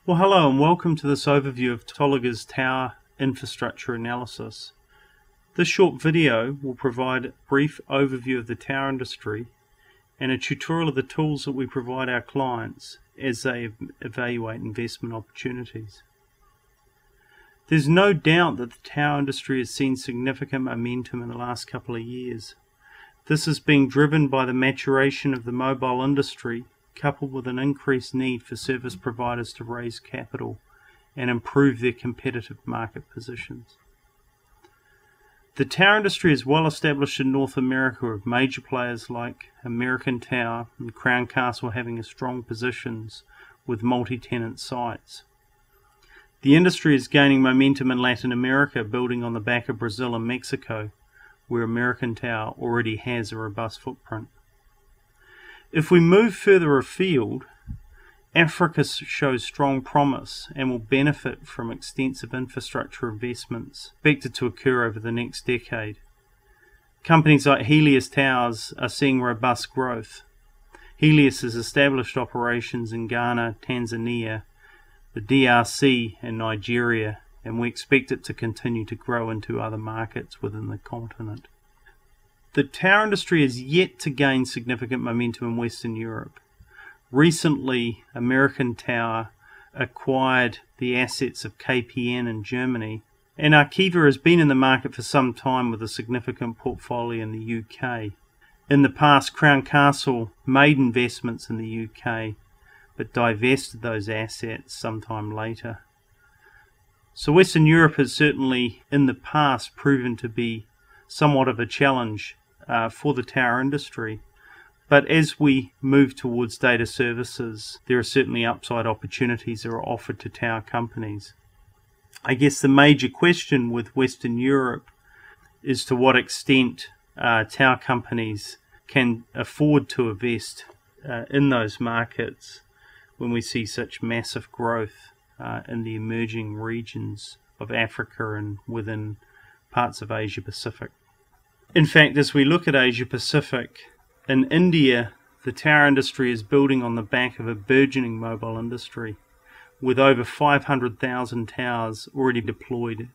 Well, hello and welcome to this overview of Tolaga's tower infrastructure analysis. This short video will provide a brief overview of the tower industry and a tutorial of the tools that we provide our clients as they evaluate investment opportunities. There's no doubt that the tower industry has seen significant momentum in the last couple of years. This is being driven by the maturation of the mobile industry, coupled with an increased need for service providers to raise capital and improve their competitive market positions. The tower industry is well established in North America, with major players like American Tower and Crown Castle having strong positions with multi-tenant sites. The industry is gaining momentum in Latin America, building on the back of Brazil and Mexico, where American Tower already has a robust footprint. If we move further afield, Africa shows strong promise and will benefit from extensive infrastructure investments expected to occur over the next decade. Companies like Helios Towers are seeing robust growth. Helios has established operations in Ghana, Tanzania, the DRC and Nigeria, and we expect it to continue to grow into other markets within the continent. The tower industry is yet to gain significant momentum in Western Europe. Recently, American Tower acquired the assets of KPN in Germany, and Arqiva has been in the market for some time with a significant portfolio in the UK. In the past, Crown Castle made investments in the UK, but divested those assets sometime later. So Western Europe has certainly in the past proven to be somewhat of a challenge for the tower industry, but as we move towards data services, there are certainly upside opportunities that are offered to tower companies. I guess the major question with Western Europe is to what extent tower companies can afford to invest in those markets when we see such massive growth in the emerging regions of Africa and within parts of Asia Pacific. In fact, as we look at Asia Pacific, in India, the tower industry is building on the back of a burgeoning mobile industry, with over 500,000 towers already deployed.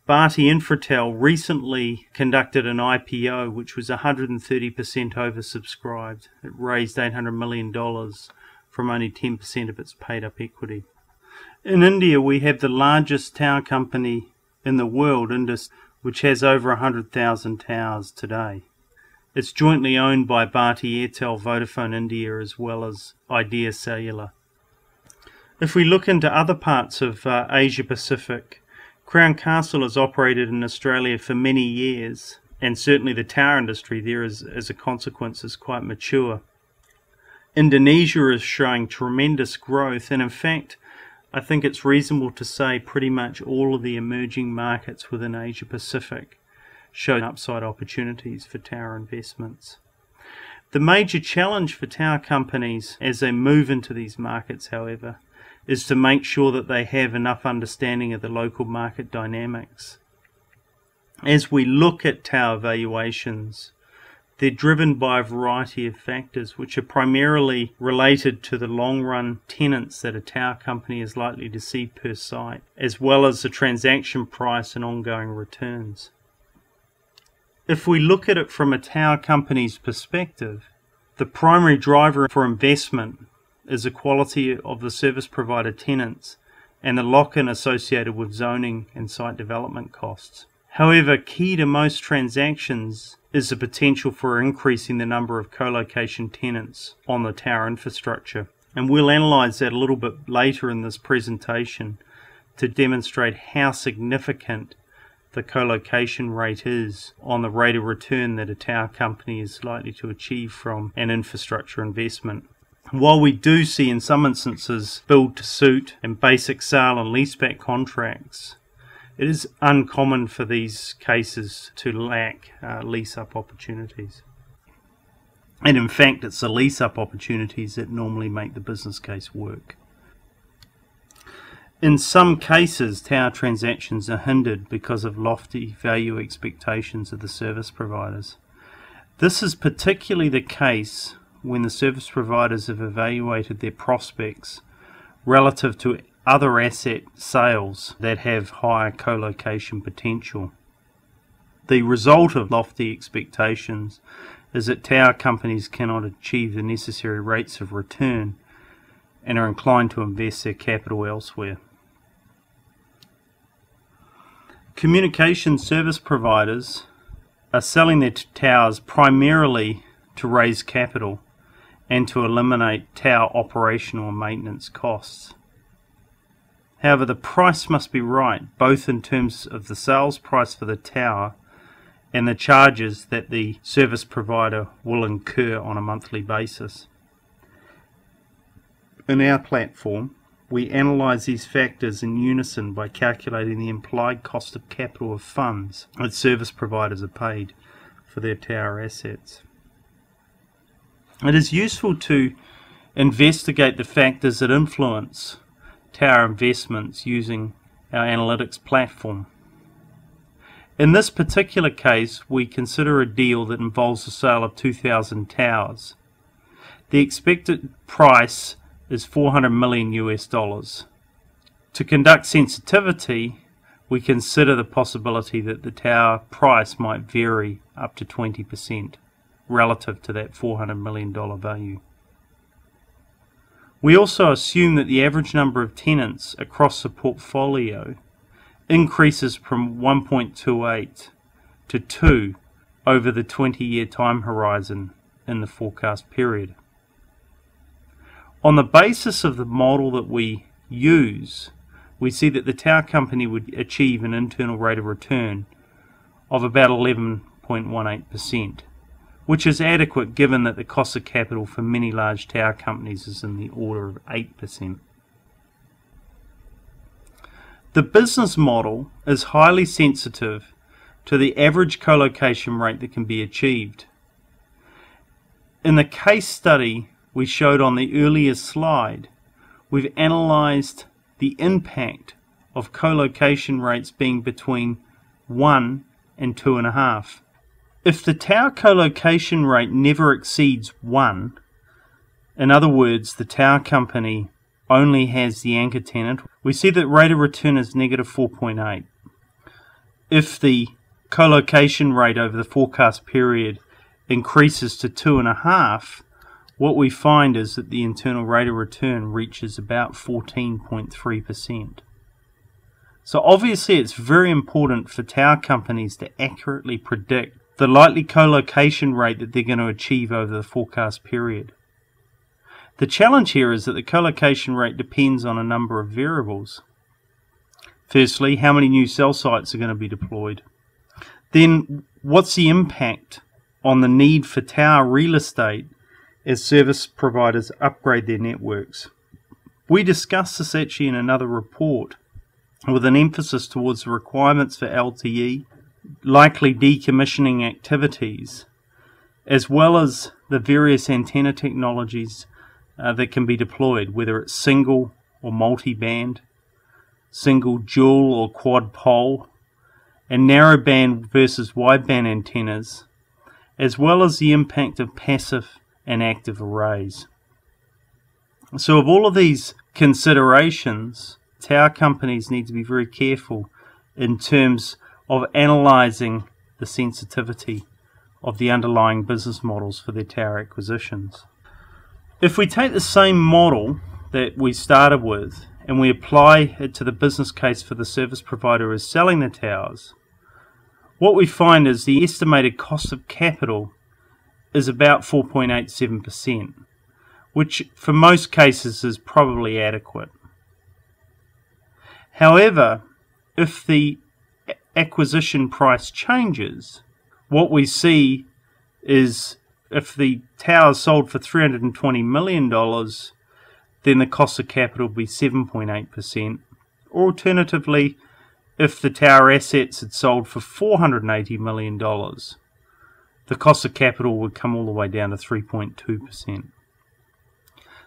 Bharti Infratel recently conducted an IPO which was 130% oversubscribed. It raised $800 million from only 10% of its paid-up equity. In India, we have the largest tower company in the world, Indus, which has over 100,000 towers today. It's jointly owned by Bharti Airtel, Vodafone India, as well as Idea Cellular. If we look into other parts of Asia Pacific, Crown Castle has operated in Australia for many years, and certainly the tower industry there is, as a consequence, is quite mature. Indonesia is showing tremendous growth, and in fact, I think it's reasonable to say pretty much all of the emerging markets within Asia Pacific show upside opportunities for tower investments. The major challenge for tower companies as they move into these markets, however, is to make sure that they have enough understanding of the local market dynamics. As we look at tower valuations, they're driven by a variety of factors which are primarily related to the long-run tenants that a tower company is likely to see per site, as well as the transaction price and ongoing returns. If we look at it from a tower company's perspective, the primary driver for investment is the quality of the service provider tenants and the lock-in associated with zoning and site development costs. However, key to most transactions is the potential for increasing the number of co-location tenants on the tower infrastructure. And we'll analyse that a little bit later in this presentation to demonstrate how significant the co-location rate is on the rate of return that a tower company is likely to achieve from an infrastructure investment. While we do see in some instances build-to-suit and basic sale and leaseback contracts, it is uncommon for these cases to lack lease-up opportunities. And in fact, it's the lease-up opportunities that normally make the business case work. In some cases, tower transactions are hindered because of lofty value expectations of the service providers. This is particularly the case when the service providers have evaluated their prospects relative to other asset sales that have higher co-location potential. The result of lofty expectations is that tower companies cannot achieve the necessary rates of return and are inclined to invest their capital elsewhere. Communication service providers are selling their towers primarily to raise capital and to eliminate tower operational and maintenance costs. However, the price must be right, both in terms of the sales price for the tower and the charges that the service provider will incur on a monthly basis. In our platform, we analyse these factors in unison by calculating the implied cost of capital of funds that service providers are paid for their tower assets. It is useful to investigate the factors that influence tower investments using our analytics platform. In this particular case, we consider a deal that involves the sale of 2,000 towers. The expected price is $400 million US. To conduct sensitivity, we consider the possibility that the tower price might vary up to 20% relative to that $400 million value. We also assume that the average number of tenants across the portfolio increases from 1.28 to 2 over the 20-year time horizon in the forecast period. On the basis of the model that we use, we see that the tower company would achieve an internal rate of return of about 11.18%, which is adequate given that the cost of capital for many large tower companies is in the order of 8%. The business model is highly sensitive to the average co-location rate that can be achieved. In the case study we showed on the earlier slide, we've analysed the impact of co-location rates being between 1 and 2.5. If the tower co-location rate never exceeds 1, in other words, the tower company only has the anchor tenant, we see that rate of return is negative 4.8. If the co-location rate over the forecast period increases to 2.5, what we find is that the internal rate of return reaches about 14.3%. So obviously it's very important for tower companies to accurately predict the likely co-location rate that they're going to achieve over the forecast period. The challenge here is that the co-location rate depends on a number of variables. Firstly, how many new cell sites are going to be deployed? Then, what's the impact on the need for tower real estate as service providers upgrade their networks? We discussed this actually in another report with an emphasis towards the requirements for LTE, likely decommissioning activities, as well as the various antenna technologies that can be deployed, whether it's single or multi-band, single, dual or quad pole, and narrowband versus wideband antennas, as well as the impact of passive and active arrays. So of all of these considerations, tower companies need to be very careful in terms of analysing the sensitivity of the underlying business models for their tower acquisitions. If we take the same model that we started with and we apply it to the business case for the service provider who is selling the towers, what we find is the estimated cost of capital is about 4.87%, which for most cases is probably adequate. However, if the acquisition price changes, what we see is if the tower is sold for $320 million, then the cost of capital will be 7.8%. Or alternatively, if the tower assets had sold for $480 million, the cost of capital would come all the way down to 3.2%.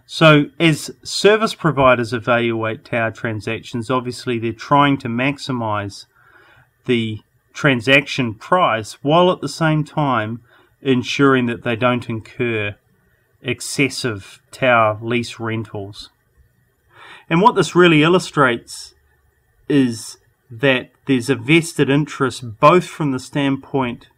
So as service providers evaluate tower transactions, obviously they're trying to maximize the transaction price while at the same time ensuring that they don't incur excessive tower lease rentals. And what this really illustrates is that there's a vested interest both from the standpoint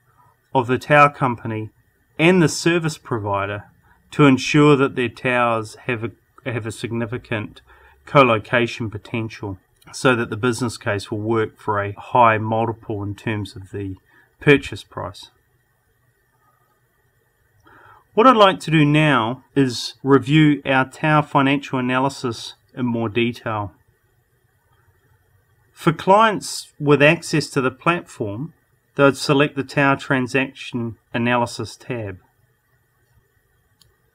of the tower company and the service provider to ensure that their towers have a significant co-location potential, so that the business case will work for a high multiple in terms of the purchase price. What I'd like to do now is review our tower financial analysis in more detail. For clients with access to the platform, they would select the Tower Transaction Analysis tab.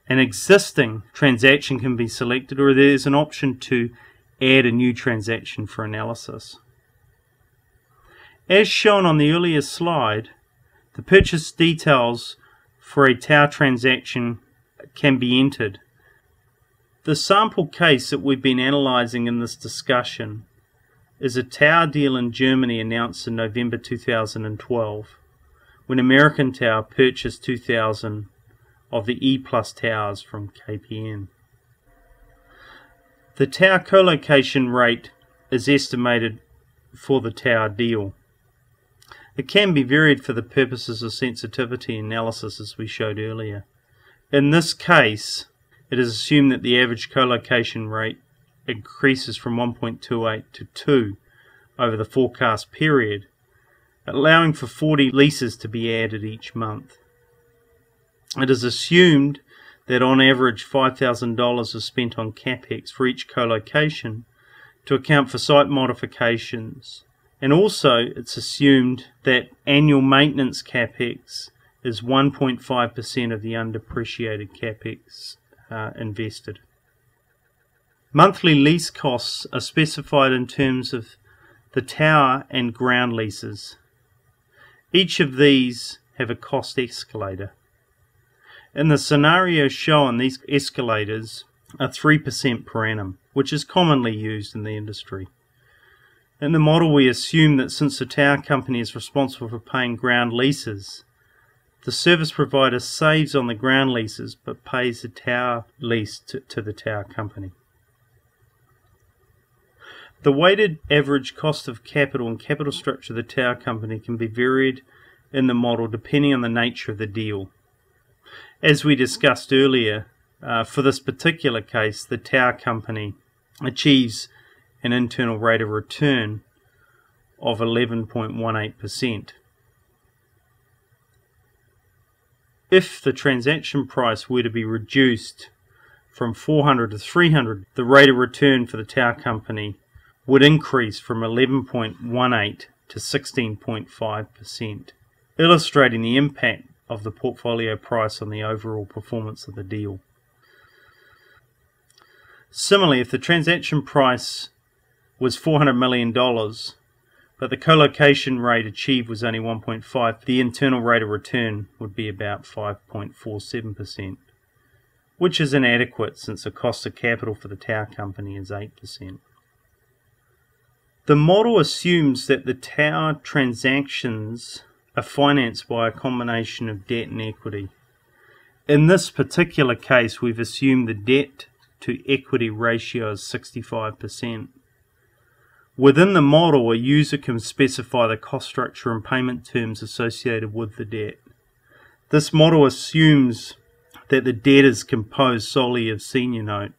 An existing transaction can be selected, or there's an option to add a new transaction for analysis. As shown on the earlier slide, the purchase details for a tower transaction can be entered. The sample case that we've been analysing in this discussion is a tower deal in Germany announced in November 2012, when American Tower purchased 2,000 of the E+ towers from KPN. The tower co-location rate is estimated for the tower deal. It can be varied for the purposes of sensitivity analysis, as we showed earlier. In this case, it is assumed that the average co-location rate increases from 1.28 to 2 over the forecast period, allowing for 40 leases to be added each month. It is assumed that on average $5,000 is spent on CapEx for each co-location to account for site modifications, and also it's assumed that annual maintenance CapEx is 1.5% of the undepreciated CapEx invested. Monthly lease costs are specified in terms of the tower and ground leases. Each of these have a cost escalator. In the scenario shown, these escalators are 3% per annum, which is commonly used in the industry. In the model, we assume that since the tower company is responsible for paying ground leases, the service provider saves on the ground leases but pays the tower lease to the tower company. The weighted average cost of capital and capital structure of the tower company can be varied in the model depending on the nature of the deal. As we discussed earlier, for this particular case, the tower company achieves an internal rate of return of 11.18%. If the transaction price were to be reduced from 400 to 300, the rate of return for the tower company would increase from 11.18 to 16.5%, illustrating the impact of the portfolio price on the overall performance of the deal. Similarly, if the transaction price was $400 million, but the co-location rate achieved was only 1.5, the internal rate of return would be about 5.47%, which is inadequate since the cost of capital for the tower company is 8%. The model assumes that the tower transactions are financed by a combination of debt and equity. In this particular case, we've assumed the debt to equity ratio is 65%. Within the model, a user can specify the cost structure and payment terms associated with the debt. This model assumes that the debt is composed solely of senior note.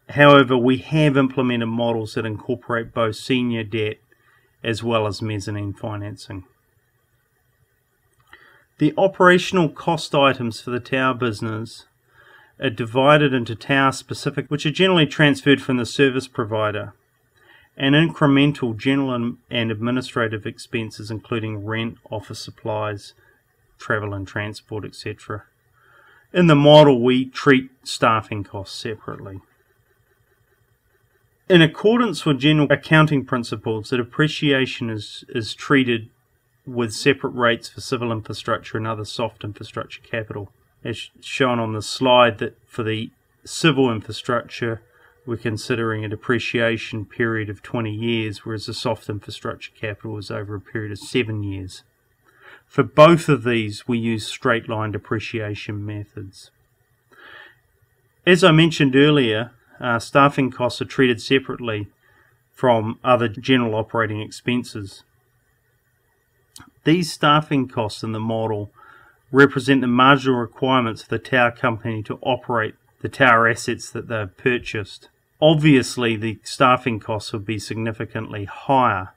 However, we have implemented models that incorporate both senior debt as well as mezzanine financing. The operational cost items for the tower business are divided into tower specific, which are generally transferred from the service provider, and incremental general and administrative expenses including rent, office supplies, travel and transport, etc. In the model, we treat staffing costs separately. In accordance with general accounting principles, the depreciation is treated with separate rates for civil infrastructure and other soft infrastructure capital. As shown on the slide, that for the civil infrastructure, we're considering a depreciation period of 20 years, whereas the soft infrastructure capital is over a period of 7 years. For both of these, we use straight line depreciation methods. As I mentioned earlier, staffing costs are treated separately from other general operating expenses. These staffing costs in the model represent the marginal requirements of the tower company to operate the tower assets that they've purchased. Obviously, the staffing costs would be significantly higher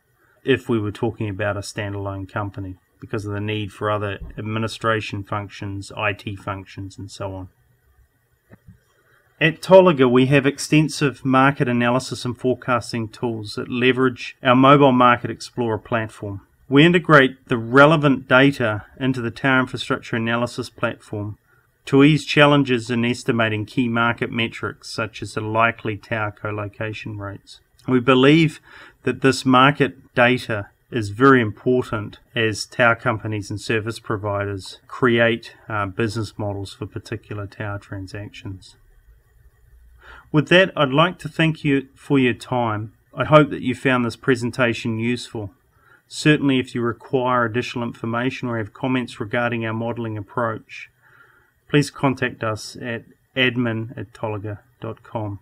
if we were talking about a standalone company, because of the need for other administration functions, IT functions, and so on. At Tolaga, we have extensive market analysis and forecasting tools that leverage our Mobile Market Explorer platform. We integrate the relevant data into the Tower Infrastructure Analysis platform to ease challenges in estimating key market metrics such as the likely tower co-location rates. We believe that this market data is very important as tower companies and service providers create business models for particular tower transactions. With that, I'd like to thank you for your time. I hope that you found this presentation useful. Certainly, if you require additional information or have comments regarding our modelling approach, please contact us at admin@tolaga.com.